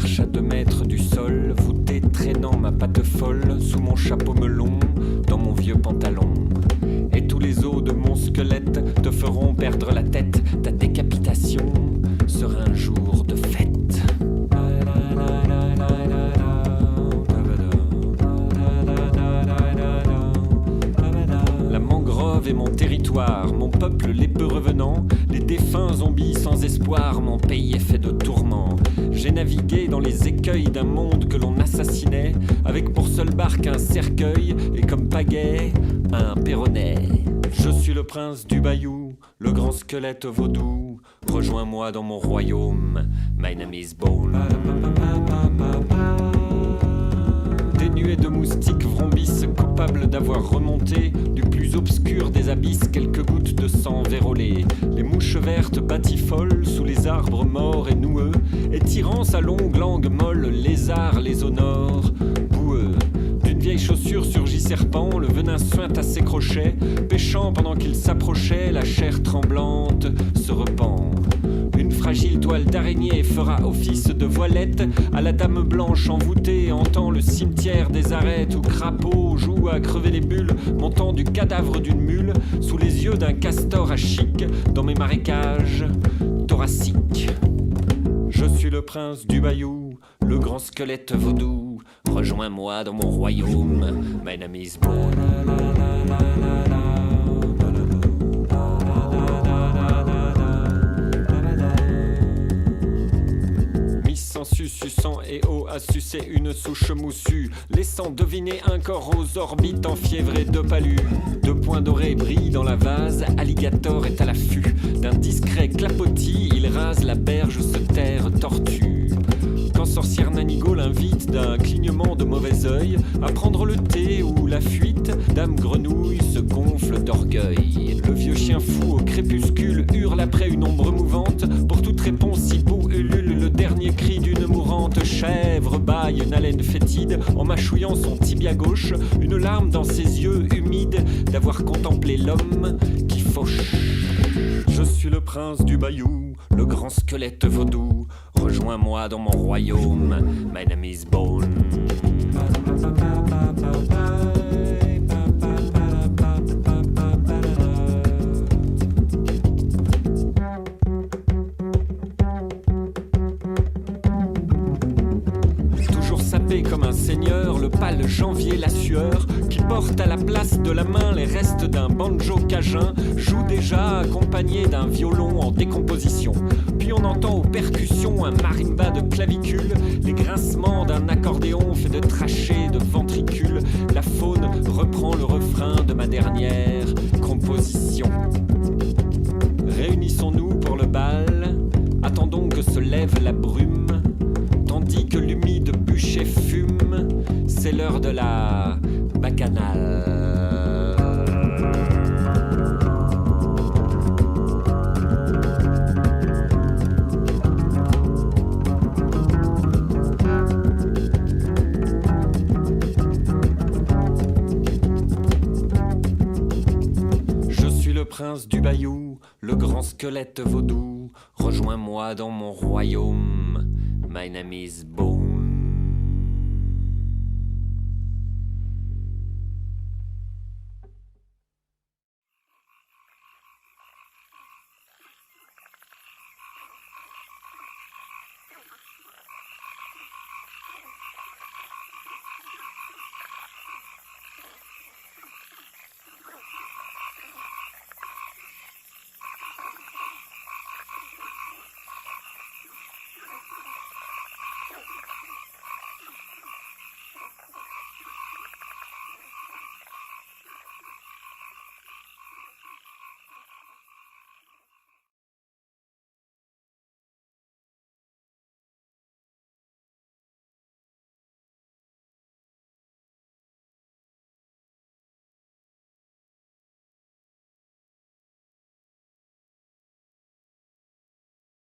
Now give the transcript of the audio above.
marche à 2 mètres du sol, voûté traînant ma patte folle sous mon chapeau melon, dans mon vieux pantalon. Et tous les os de mon squelette te feront perdre la tête. Ta décapitation sera un jour de fête. La mangrove est mon territoire, mon peuple les peu revenants, les défunts zombies sans espoir, mon pays est fait de tourments. J'ai navigué dans les écueils d'un monde que l'on assassinait, avec pour seule barque un cercueil et comme pagaie un perronnet. Je suis le prince du bayou, le grand squelette vaudou. Rejoins-moi dans mon royaume, my name is Bone. Des nuées de moustiques vrombissent, coupables d'avoir remonté du plus obscur des abysses quelques gouttes de sang vérolé. Les mouches vertes batifolent sous les arbres morts et noueux, et tirant sa longue langue molle, lézard les honore, boueux. D'une vieille chaussure surgit serpent, le venin suinte à ses crochets, pêchant pendant qu'il s'approchait, la chair tremblante se repent. Une fragile toile d'araignée fera office de voilette à la dame blanche envoûtée, entend le cimetière des arêtes où crapaud joue à crever les bulles, montant du cadavre d'une mule sous les yeux d'un castor à chic dans mes marécages thoraciques. Je suis le prince du bayou, le grand squelette vaudou. Rejoins-moi dans mon royaume, my name is Bone. Suçant et eau a sucé une souche moussue, laissant deviner un corps aux orbites enfiévrées de palus. 2 points dorés brillent dans la vase, alligator est à l'affût. D'un discret clapotis, il rase la berge, se terre tortue. Quand sorcière Nanigo l'invite d'un clignement de mauvais œil à prendre le thé ou la fuite, dame grenouille se gonfle d'orgueil. Le vieux chien fou au crépuscule hurle après une ombre mouvante. Pour toute réponse, hibou ulule le dernier cri d'une mourante chèvre, bâille une haleine fétide en mâchouillant son tibia gauche, une larme dans ses yeux humides d'avoir contemplé l'homme qui fauche. Je suis le prince du bayou, le grand squelette vaudou. Rejoins-moi dans mon royaume, my name is Bone. Comme un seigneur, le pâle janvier, la sueur, qui porte à la place de la main les restes d'un banjo cajun, joue déjà accompagné d'un violon en décomposition. Puis on entend aux percussions un marimba de clavicule, les grincements d'un accordéon fait de trachées, de ventricules. La faune reprend le refrain de ma dernière composition. Réunissons-nous pour le bal, attendons que se lève la brume. Tandis que l'humide bûcher fume, c'est l'heure de la bacchanale. Je suis le prince du bayou, le grand squelette vaudou. Rejoins-moi dans mon royaume. My name is Bone.